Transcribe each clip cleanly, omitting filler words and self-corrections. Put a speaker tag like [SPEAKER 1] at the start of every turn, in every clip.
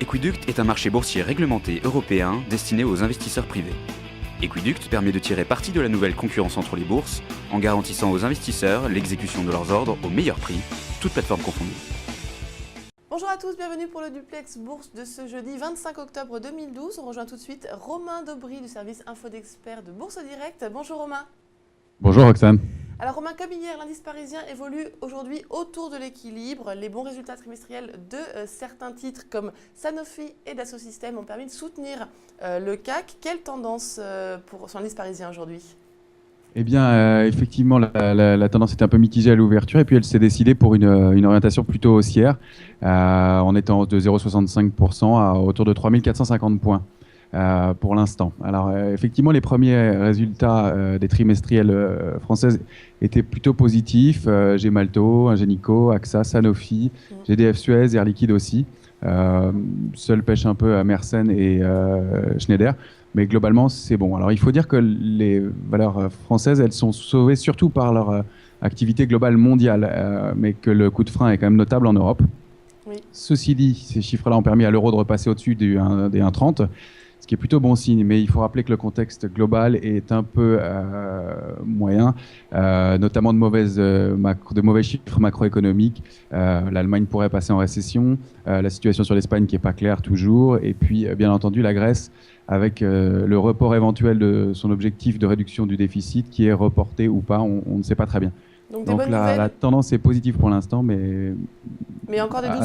[SPEAKER 1] Equiduct est un marché boursier réglementé européen destiné aux investisseurs privés. Equiduct permet de tirer parti de la nouvelle concurrence entre les bourses en garantissant aux investisseurs l'exécution de leurs ordres au meilleur prix, toutes plateformes confondues.
[SPEAKER 2] Bonjour à tous, bienvenue pour le Duplex Bourse de ce jeudi 25 octobre 2012. On rejoint tout de suite Romain Daubry du service Info d'Experts de Bourse Direct. Bonjour Romain.
[SPEAKER 3] Bonjour Roxane.
[SPEAKER 2] Alors Romain, comme hier, l'indice parisien évolue aujourd'hui autour de l'équilibre. Les bons résultats trimestriels de certains titres comme Sanofi et Dassault Systèmes ont permis de soutenir le CAC. Quelle tendance sur l'indice parisien aujourd'hui ?
[SPEAKER 3] Eh bien, effectivement, la tendance était un peu mitigée à l'ouverture et puis elle s'est décidée pour une orientation plutôt haussière en étant de 0,65% à autour de 3450 points pour l'instant. Alors, effectivement, les premiers résultats des trimestriels françaises étaient plutôt positifs. Gemalto, Ingenico, AXA, Sanofi, GDF Suez, Air Liquide aussi. Seul pêche un peu à Mersen et Schneider. Mais globalement, c'est bon. Alors, il faut dire que les valeurs françaises, elles sont sauvées surtout par leur activité globale mondiale, mais que le coup de frein est quand même notable en Europe.
[SPEAKER 2] Oui.
[SPEAKER 3] Ceci dit, ces chiffres-là ont permis à l'euro de repasser au-dessus des 1,30, ce qui est plutôt bon signe. Mais il faut rappeler que le contexte global est un peu moyen, notamment de mauvais chiffres macroéconomiques. L'Allemagne pourrait passer en récession, la situation sur l'Espagne qui n'est pas claire toujours, et puis bien entendu la Grèce, avec le report éventuel de son objectif de réduction du déficit qui est reporté ou pas, on ne sait pas très bien.
[SPEAKER 2] Donc
[SPEAKER 3] la tendance est positive pour l'instant, mais
[SPEAKER 2] encore des doutes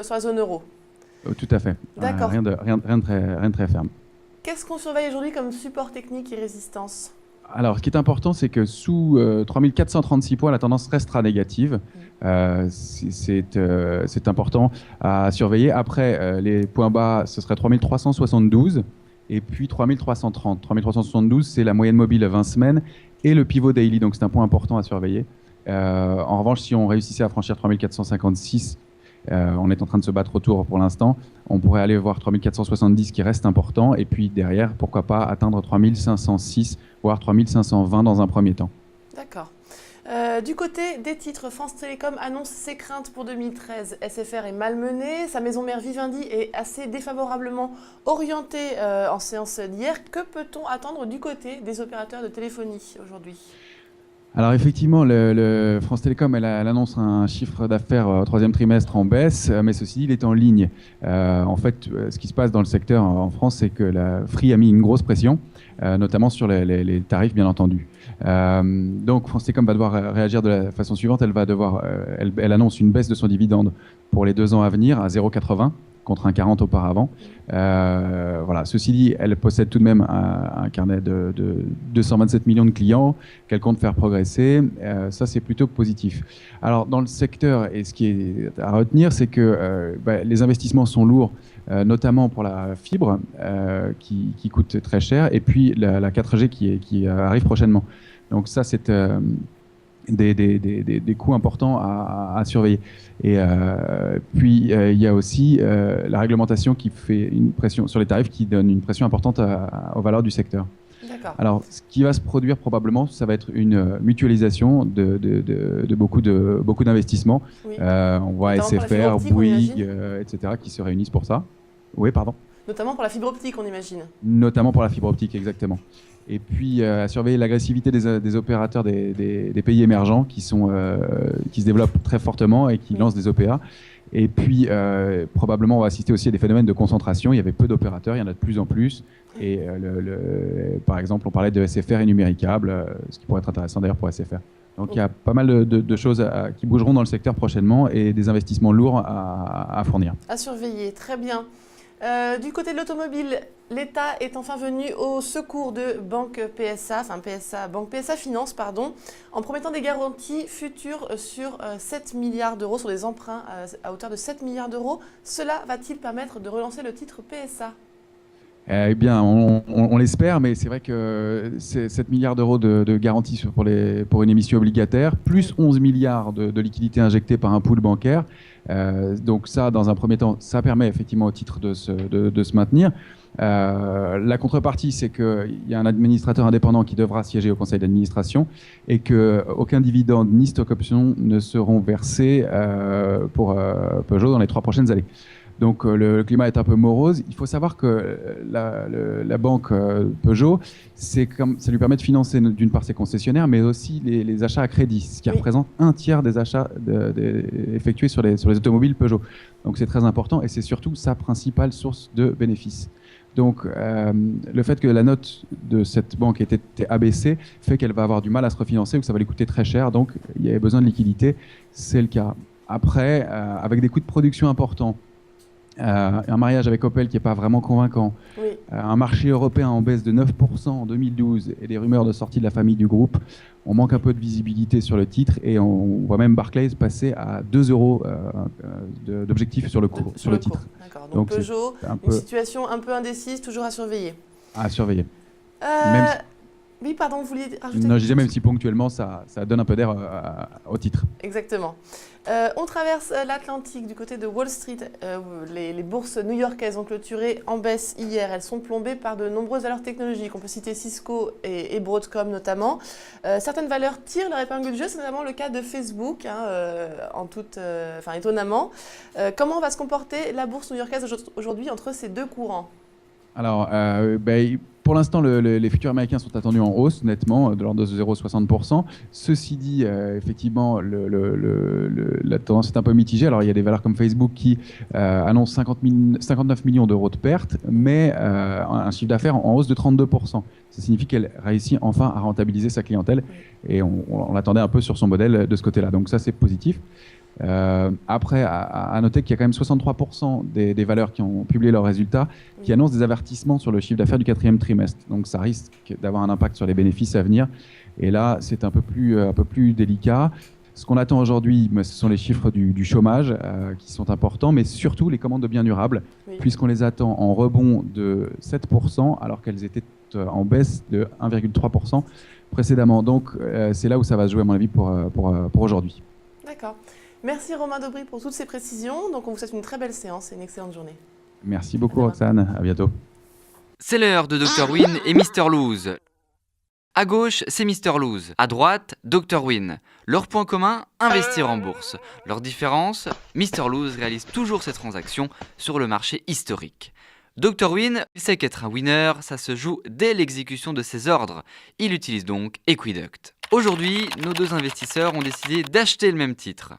[SPEAKER 2] sur la zone euro.
[SPEAKER 3] Tout à fait.
[SPEAKER 2] D'accord.
[SPEAKER 3] Rien de très ferme.
[SPEAKER 2] Qu'est-ce qu'on surveille aujourd'hui comme support technique et résistance ?
[SPEAKER 3] Alors, ce qui est important, c'est que sous 3436 points, la tendance restera négative. C'est important à surveiller. Après, les points bas, ce serait 3372. Et puis 3330. 3372, c'est la moyenne mobile à 20 semaines et le pivot daily, donc c'est un point important à surveiller. En revanche, si on réussissait à franchir 3456, on est en train de se battre autour pour l'instant, on pourrait aller voir 3470 qui reste important, et puis derrière, pourquoi pas atteindre 3506, voire 3520 dans un premier temps.
[SPEAKER 2] D'accord. Du côté des titres, France Télécom annonce ses craintes pour 2013. SFR est malmenée, sa maison mère Vivendi est assez défavorablement orientée en séance d'hier. Que peut-on attendre du côté des opérateurs de téléphonie aujourd'hui ?
[SPEAKER 3] Alors effectivement, France Télécom, elle annonce un chiffre d'affaires au troisième trimestre en baisse, mais ceci dit, il est en ligne. En fait, ce qui se passe dans le secteur en France, c'est que la Free a mis une grosse pression, notamment sur les tarifs, bien entendu. Donc France Télécom va devoir réagir de la façon suivante. Elle annonce une baisse de son dividende pour les 2 ans à venir à 0,80 contre 1,40 auparavant. Voilà. Ceci dit, elle possède tout de même un carnet de 227 millions de clients qu'elle compte faire progresser. Ça, c'est plutôt positif. Alors, dans le secteur, et ce qui est à retenir, c'est que les investissements sont lourds, notamment pour la fibre, qui coûte très cher, et puis la 4G qui arrive prochainement. Donc ça, c'est des coûts importants à surveiller. Et puis, il y a aussi la réglementation qui fait une pression sur les tarifs, qui donne une pression importante aux valeurs du secteur.
[SPEAKER 2] D'accord.
[SPEAKER 3] Alors, ce qui va se produire probablement, ça va être une mutualisation de beaucoup d'investissements.
[SPEAKER 2] Oui.
[SPEAKER 3] On voit
[SPEAKER 2] Notamment
[SPEAKER 3] SFR, Bouygues, etc., qui se réunissent pour ça. Oui, pardon.
[SPEAKER 2] Notamment pour la fibre optique, on imagine.
[SPEAKER 3] Notamment pour la fibre optique, exactement. Et puis, à surveiller l'agressivité des opérateurs des pays émergents qui se développent très fortement et qui lancent des OPA. Et puis, probablement, on va assister aussi à des phénomènes de concentration. Il y avait peu d'opérateurs, il y en a de plus en plus. Et par exemple, on parlait de SFR et Numéricable, ce qui pourrait être intéressant d'ailleurs pour SFR. Donc, il y a pas mal de choses qui bougeront dans le secteur prochainement et des investissements lourds à fournir.
[SPEAKER 2] À surveiller, très bien. Du côté de l'automobile, l'État est enfin venu au secours de Banque PSA Finance, en promettant des garanties futures sur 7 milliards d'euros, sur des emprunts à hauteur de 7 milliards d'euros. Cela va-t-il permettre de relancer le titre PSA ?
[SPEAKER 3] Eh bien, on l'espère, mais c'est vrai que 7 milliards d'euros de garantie pour une émission obligataire, plus 11 milliards de liquidités injectées par un pool bancaire. Donc ça, dans un premier temps, ça permet effectivement au titre de se maintenir. La contrepartie, c'est qu'il y a un administrateur indépendant qui devra siéger au conseil d'administration et qu'aucun dividende ni stock option ne seront versés pour Peugeot dans les 3 prochaines années. Donc le climat est un peu morose. Il faut savoir que la banque Peugeot, ça lui permet de financer d'une part ses concessionnaires, mais aussi les achats à crédit, ce qui représente un tiers des achats effectués sur les automobiles Peugeot. Donc c'est très important et c'est surtout sa principale source de bénéfices. Donc le fait que la note de cette banque ait été abaissée fait qu'elle va avoir du mal à se refinancer ou que ça va lui coûter très cher. Donc il y avait besoin de liquidité. C'est le cas. Après, avec des coûts de production importants, un mariage avec Opel qui n'est pas vraiment convaincant, un marché européen en baisse de 9% en 2012 et des rumeurs de sortie de la famille du groupe, on manque un peu de visibilité sur le titre et on voit même Barclays passer à 2 euros d'objectif sur le titre.
[SPEAKER 2] D'accord. Donc Peugeot, une situation un peu indécise, toujours à surveiller.
[SPEAKER 3] À surveiller.
[SPEAKER 2] Oui, pardon, vous vouliez rajouter?
[SPEAKER 3] Non, je disais même si ponctuellement ça donne un peu d'air au titre.
[SPEAKER 2] Exactement. On traverse l'Atlantique du côté de Wall Street. Les bourses new-yorkaises ont clôturé en baisse hier. Elles sont plombées par de nombreuses valeurs technologiques. On peut citer Cisco et Broadcom notamment. Certaines valeurs tirent leur épingle du jeu. C'est notamment le cas de Facebook, étonnamment. Comment va se comporter la bourse new-yorkaise aujourd'hui entre ces deux courants?
[SPEAKER 3] Alors, pour l'instant, les futurs américains sont attendus en hausse, nettement, de l'ordre de 0,60%. Ceci dit, effectivement, la tendance est un peu mitigée. Alors, il y a des valeurs comme Facebook qui annoncent 59 millions d'euros de pertes, mais un chiffre d'affaires en hausse de 32%. Ça signifie qu'elle réussit enfin à rentabiliser sa clientèle, et on l'attendait un peu sur son modèle de ce côté-là. Donc ça, c'est positif. Après, à noter qu'il y a quand même 63% des valeurs qui ont publié leurs résultats qui annoncent des avertissements sur le chiffre d'affaires du 4e trimestre. Donc ça risque d'avoir un impact sur les bénéfices à venir. Et là, c'est un peu plus délicat. Ce qu'on attend aujourd'hui, ce sont les chiffres du chômage qui sont importants, mais surtout les commandes de biens durables, puisqu'on les attend en rebond de 7%, alors qu'elles étaient en baisse de 1,3% précédemment. Donc c'est là où ça va se jouer, à mon avis, pour aujourd'hui.
[SPEAKER 2] D'accord. Merci Romain Daubry pour toutes ces précisions. Donc on vous souhaite une très belle séance et une excellente journée.
[SPEAKER 3] Merci beaucoup Roxane, à bientôt.
[SPEAKER 1] C'est l'heure de Dr Win et Mr Lose. À gauche, c'est Mr Lose. À droite, Dr Win. Leur point commun, investir en bourse. Leur différence, Mr Lose réalise toujours ses transactions sur le marché historique. Dr Win sait qu'être un winner, ça se joue dès l'exécution de ses ordres. Il utilise donc Equiduct. Aujourd'hui, nos deux investisseurs ont décidé d'acheter le même titre.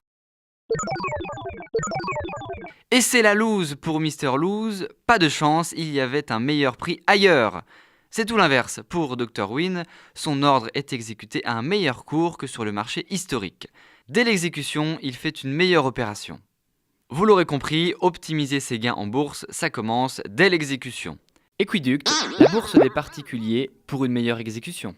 [SPEAKER 1] Et c'est la lose pour Mr Lose. Pas de chance, il y avait un meilleur prix ailleurs. C'est tout l'inverse pour Dr Win. Son ordre est exécuté à un meilleur cours que sur le marché historique. Dès l'exécution, il fait une meilleure opération. Vous l'aurez compris, optimiser ses gains en bourse, ça commence dès l'exécution. Equiduct, la bourse des particuliers pour une meilleure exécution.